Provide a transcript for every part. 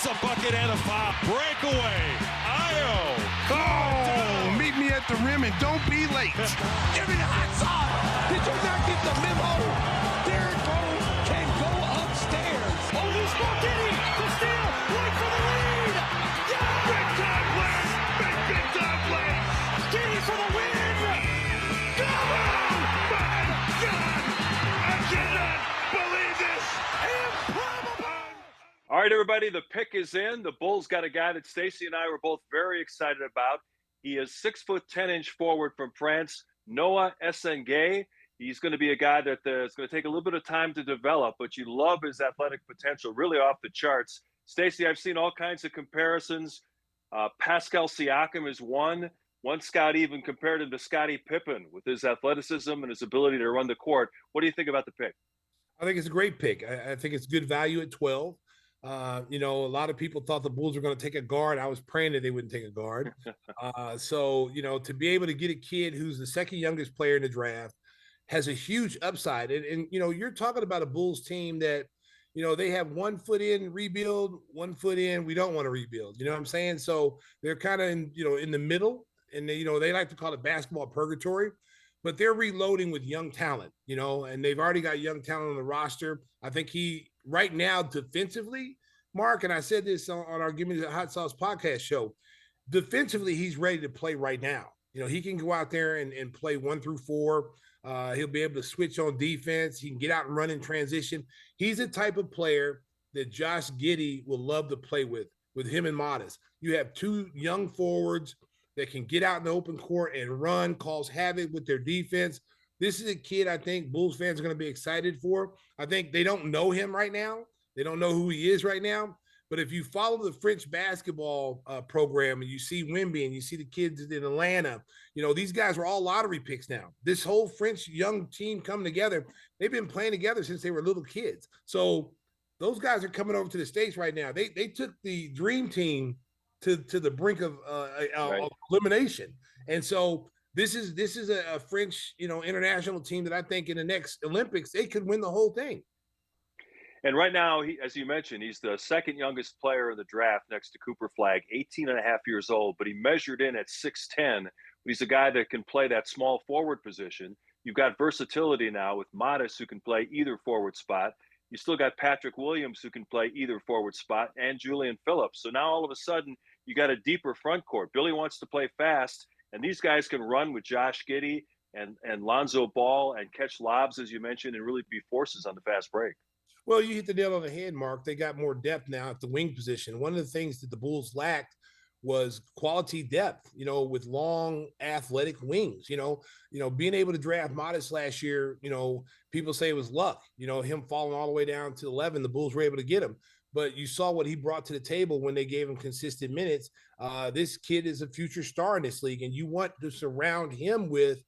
That's a bucket and a foul. Breakaway. Io. Oh, meet me at the rim and don't be late. Give me the hot sauce. Did you not get the memo? Derek Rose can go upstairs. Oh, loose ball, Gimme. The steal. Right for the lead. Yeah! Big time play. Big time play. Gimme for the win. Go! My God. I cannot believe this. Improbable. All right, everybody, the pick is in. The Bulls got a guy that Stacey and I were both very excited about. He is 6'10" forward from France, Noah Essengue. He's going to be a guy that is going to take a little bit of time to develop, but you love his athletic potential, really off the charts. Stacey, I've seen all kinds of comparisons. Pascal Siakam is one. One scout even compared him to Scottie Pippen with his athleticism and his ability to run the court. What do you think about the pick? I think it's a great pick. I think it's good value at 12. A lot of people thought the Bulls were going to take a guard. I was praying that they wouldn't take a guard. To be able to get a kid who's the second youngest player in the draft has a huge upside. And you're talking about a Bulls team that, they have 1 foot in rebuild, 1 foot in, we don't want to rebuild. You know what I'm saying? So they're kind of in the middle, and they like to call it basketball purgatory, but they're reloading with young talent, and they've already got young talent on the roster. I think right now defensively, Mark, and I said this on our Gimme the Hot Sauce podcast show, defensively, he's ready to play right now. He can go out there and play 1 through 4. He'll be able to switch on defense. He can get out and run in transition. He's the type of player that Josh Giddey will love to play with him and Modest. You have 2 young forwards that can get out in the open court and run, cause havoc with their defense. This is a kid I think Bulls fans are going to be excited for. I think they don't know him right now. They don't know who he is right now. But if you follow the French basketball program and you see Wemby and you see the kids in Atlanta, these guys are all lottery picks now. This whole French young team coming together, they've been playing together since they were little kids. So those guys are coming over to the States right now. They took the dream team to the brink of elimination. And so this is a French, international team that I think in the next Olympics, they could win the whole thing. And right now, as you mentioned, he's the second youngest player in the draft next to Cooper Flagg, 18 and a half years old, but he measured in at 6'10". He's a guy that can play that small forward position. You've got versatility now with Modest, who can play either forward spot. You still got Patrick Williams, who can play either forward spot, and Julian Phillips. So now all of a sudden, you got a deeper front court. Billy wants to play fast, and these guys can run with Josh Giddey and Lonzo Ball and catch lobs, as you mentioned, and really be forces on the fast break. Well, you hit the nail on the head, Mark. They got more depth now at the wing position. One of the things that the Bulls lacked was quality depth, with long athletic wings, being able to draft Modest last year, people say it was luck, him falling all the way down to 11, the Bulls were able to get him. But you saw what he brought to the table when they gave him consistent minutes. This kid is a future star in this league, and you want to surround him with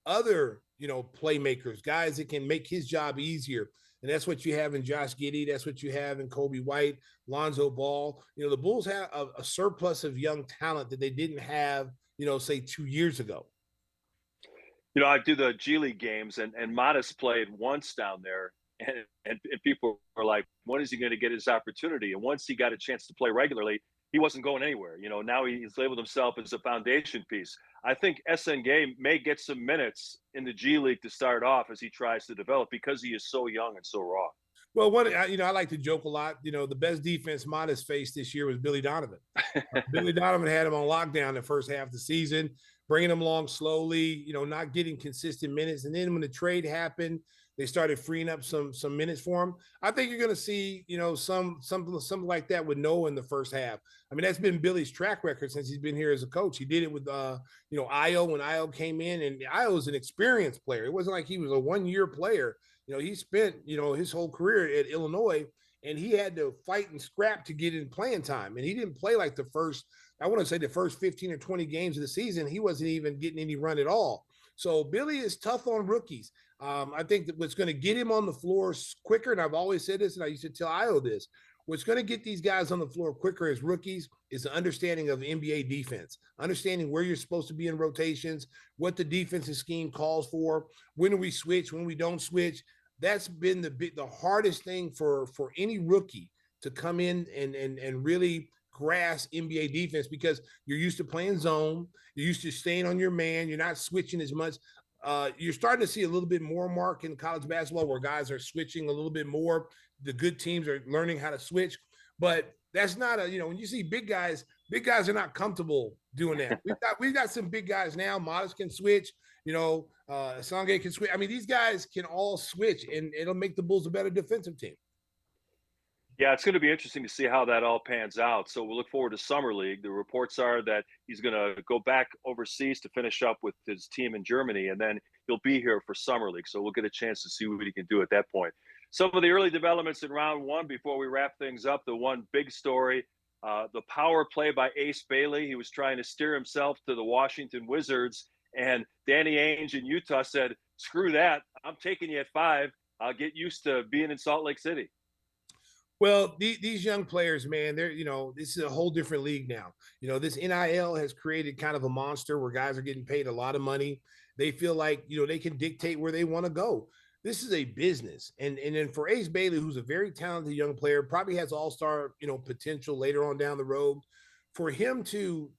other, playmakers, guys that can make his job easier. And that's what you have in Josh Giddey. That's what you have in Kobe White, Lonzo Ball. The Bulls have a surplus of young talent that they didn't have, say 2 years ago. I do the G League games, and Modest played once down there, and people were like, when is he going to get his opportunity? And once he got a chance to play regularly, he wasn't going anywhere. Now he's labeled himself as a foundation piece. I think Essengue may get some minutes in the G League to start off as he tries to develop because he is so young and so raw. Well, I like to joke a lot. The best defense Modest faced this year was Billy Donovan. Billy Donovan had him on lockdown the first half of the season, bringing him along slowly, not getting consistent minutes. And then when the trade happened, they started freeing up some minutes for him. I think you're going to see, something like that with Noah in the first half. I mean, that's been Billy's track record since he's been here as a coach. He did it with, Io when Io came in, and Io was an experienced player. It wasn't like he was a one-year player. He spent, his whole career at Illinois, and he had to fight and scrap to get in playing time. And he didn't play like the first 15 or 20 games of the season. He wasn't even getting any run at all. So Billy is tough on rookies. I think that what's going to get him on the floor quicker, and I've always said this, and I used to tell Io this, what's going to get these guys on the floor quicker as rookies is the understanding of the NBA defense, understanding where you're supposed to be in rotations, what the defensive scheme calls for, when do we switch, when we don't switch. That's been the hardest thing for any rookie to come in and really grasp NBA defense, because you're used to playing zone, you're used to staying on your man, you're not switching as much. You're starting to see a little bit more, Mark, in college basketball where guys are switching a little bit more. The good teams are learning how to switch, but that's not when you see big guys are not comfortable doing that. We've got some big guys now. Modest can switch, Essengue can switch. I mean, these guys can all switch, and it'll make the Bulls a better defensive team. Yeah, it's going to be interesting to see how that all pans out. So we'll look forward to Summer League. The reports are that he's going to go back overseas to finish up with his team in Germany, and then he'll be here for Summer League. So we'll get a chance to see what he can do at that point. Some of the early developments in round one before we wrap things up. The one big story, the power play by Ace Bailey. He was trying to steer himself to the Washington Wizards, and Danny Ainge in Utah said, "Screw that. I'm taking you at 5. I'll get used to being in Salt Lake City." Well, these young players, man, they're, this is a whole different league now. This NIL has created kind of a monster where guys are getting paid a lot of money. They feel like, they can dictate where they want to go. This is a business. And then for Ace Bailey, who's a very talented young player, probably has all-star, potential later on down the road, for him to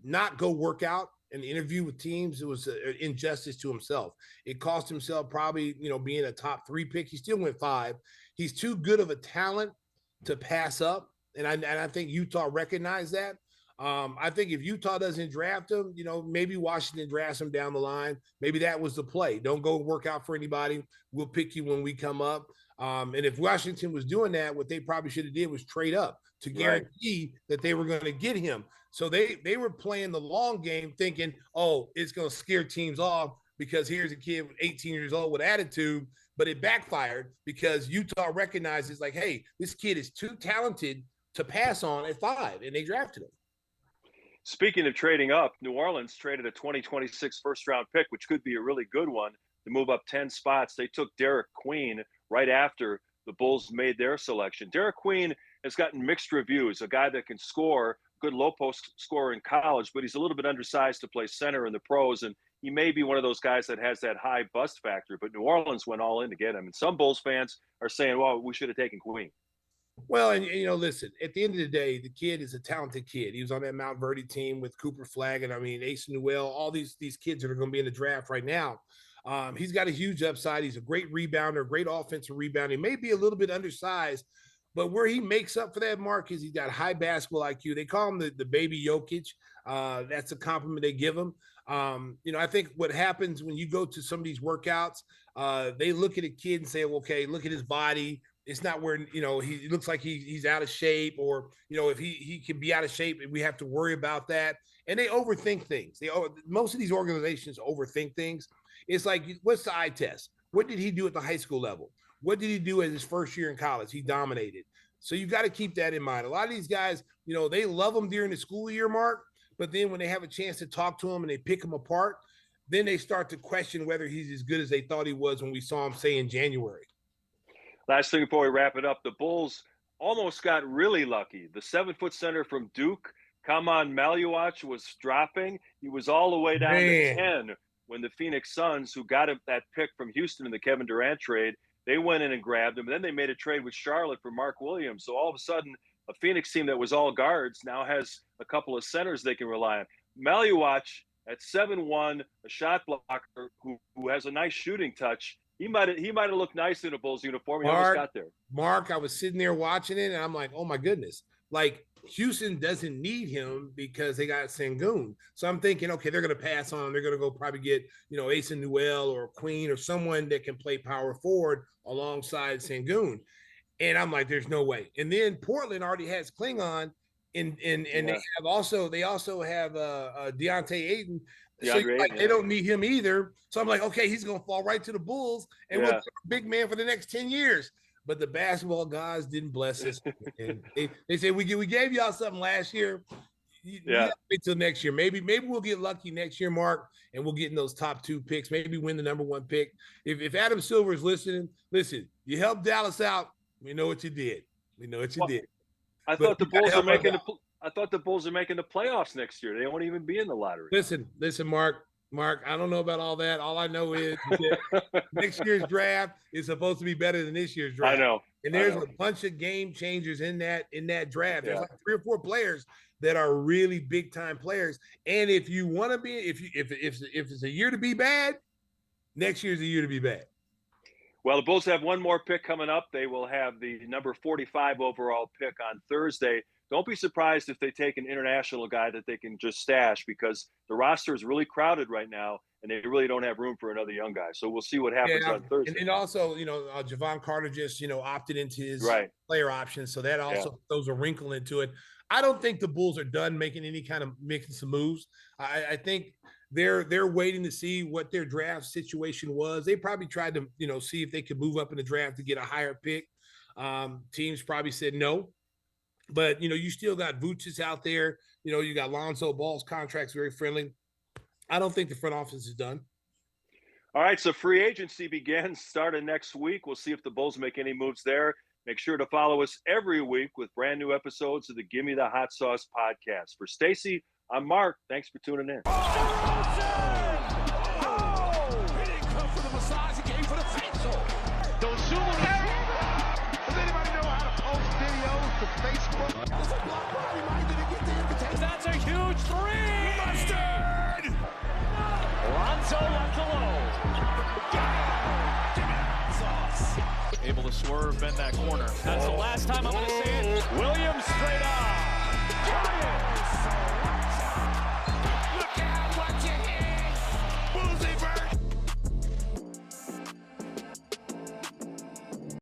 not go work out and interview with teams, it was an injustice to himself. It cost himself probably, being a top 3 pick. He still went 5. He's too good of a talent to pass up. And I think Utah recognized that. I think if Utah doesn't draft him, maybe Washington drafts him down the line. Maybe that was the play. Don't go work out for anybody. We'll pick you when we come up. And if Washington was doing that, what they probably should have did was trade up to guarantee that they were going to get him. So they were playing the long game thinking, oh, it's going to scare teams off because here's a kid 18 years old with attitude. But it backfired because Utah recognizes, like, hey, this kid is too talented to pass on at 5, and they drafted him. Speaking of trading up, New Orleans traded a 2026 first-round pick, which could be a really good one, to move up 10 spots. They took Derek Queen right after the Bulls made their selection. Derek Queen has gotten mixed reviews, a guy that can score, good low-post scorer in college, but he's a little bit undersized to play center in the pros, and he may be one of those guys that has that high bust factor, but New Orleans went all in to get him. And some Bulls fans are saying, well, we should have taken Queen. Well, and listen, at the end of the day, the kid is a talented kid. He was on that Mount Verde team with Cooper Flag, and Ace Newell, all these kids that are going to be in the draft right now. He's got a huge upside. He's a great rebounder, great offensive rebounder. He may be a little bit undersized, but where he makes up for that, Mark, is he's got high basketball IQ. They call him the baby Ilnyckj. That's a compliment they give him. I think what happens when you go to some of these workouts, they look at a kid and say, well, okay, look at his body. It's not where, he looks like he's out of shape, or, if he can be out of shape, we have to worry about that. And they overthink things. Most of these organizations overthink things. It's like, what's the eye test? What did he do at the high school level? What did he do as his first year in college? He dominated. So you got to keep that in mind. A lot of these guys, they love him during the school year, Mark, but then when they have a chance to talk to him and they pick him apart, then they start to question whether he's as good as they thought he was when we saw him, say, in January. Last thing before we wrap it up, the Bulls almost got really lucky. The 7-foot center from Duke, Kaman Maluach, was dropping. He was all the way down to 10 when the Phoenix Suns, who got him that pick from Houston in the Kevin Durant trade, they went in and grabbed him. And then they made a trade with Charlotte for Mark Williams. So all of a sudden, a Phoenix team that was all guards now has a couple of centers they can rely on. Maluach at 7'1", a shot blocker who has a nice shooting touch. He might have looked nice in a Bulls uniform. He almost got there. Mark, I was sitting there watching it, and I'm like, oh, my goodness. Like, Houston doesn't need him because they got Sengun. So I'm thinking, okay, they're going to pass on. They're going to go probably get, Ace Newell or Queen or someone that can play power forward alongside Sengun. And I'm like, there's no way. And then Portland already has Klingon, and they also have Deontay Ayton. So they don't need him either. So I'm like, okay, he's going to fall right to the Bulls, and we'll be a big man for the next 10 years. But the basketball guys didn't bless us. And they said, we gave y'all something last year. You wait till next year. Maybe we'll get lucky next year, Mark, and we'll get in those top 2 picks. Maybe win the number 1 pick. If Adam Silver is listening, listen, you helped Dallas out. We know what you did. I thought the Bulls are making the playoffs next year. They won't even be in the lottery. Listen, Mark. Mark, I don't know about all that. All I know is that next year's draft is supposed to be better than this year's draft. I know. And there's a bunch of game changers in that draft. There's Yeah. like 3 or 4 players that are really big time players. And if you want to be, if it's a year to be bad, next year's a year to be bad. Well, the Bulls have one more pick coming up. They will have the number 45 overall pick on Thursday. Don't be surprised if they take an international guy that they can just stash, because the roster is really crowded right now, and they really don't have room for another young guy. So we'll see what happens on Thursday. And then also, Javon Carter just, opted into his player options. So that also throws a wrinkle into it. I don't think the Bulls are done making some moves. I think they're waiting to see what their draft situation was. They probably tried to, see if they could move up in the draft to get a higher pick. Teams probably said no. But, you still got Vucic out there. You got Lonzo Ball's contract's very friendly. I don't think the front office is done. All right, so free agency begins starting next week. We'll see if the Bulls make any moves there. Make sure to follow us every week with brand new episodes of the Gimme the Hot Sauce podcast. For Stacey, I'm Mark. Thanks for tuning in. He didn't come for the massage, he came for the facial. Does anybody know how to post videos to Facebook? There's a block body, right? Did he get the invitation? That's a huge three. Mustard! Lonzo left alone. Gimme the sauce. Able to swerve, bend that corner. That's the last time I'm going to see it. Williams straight on.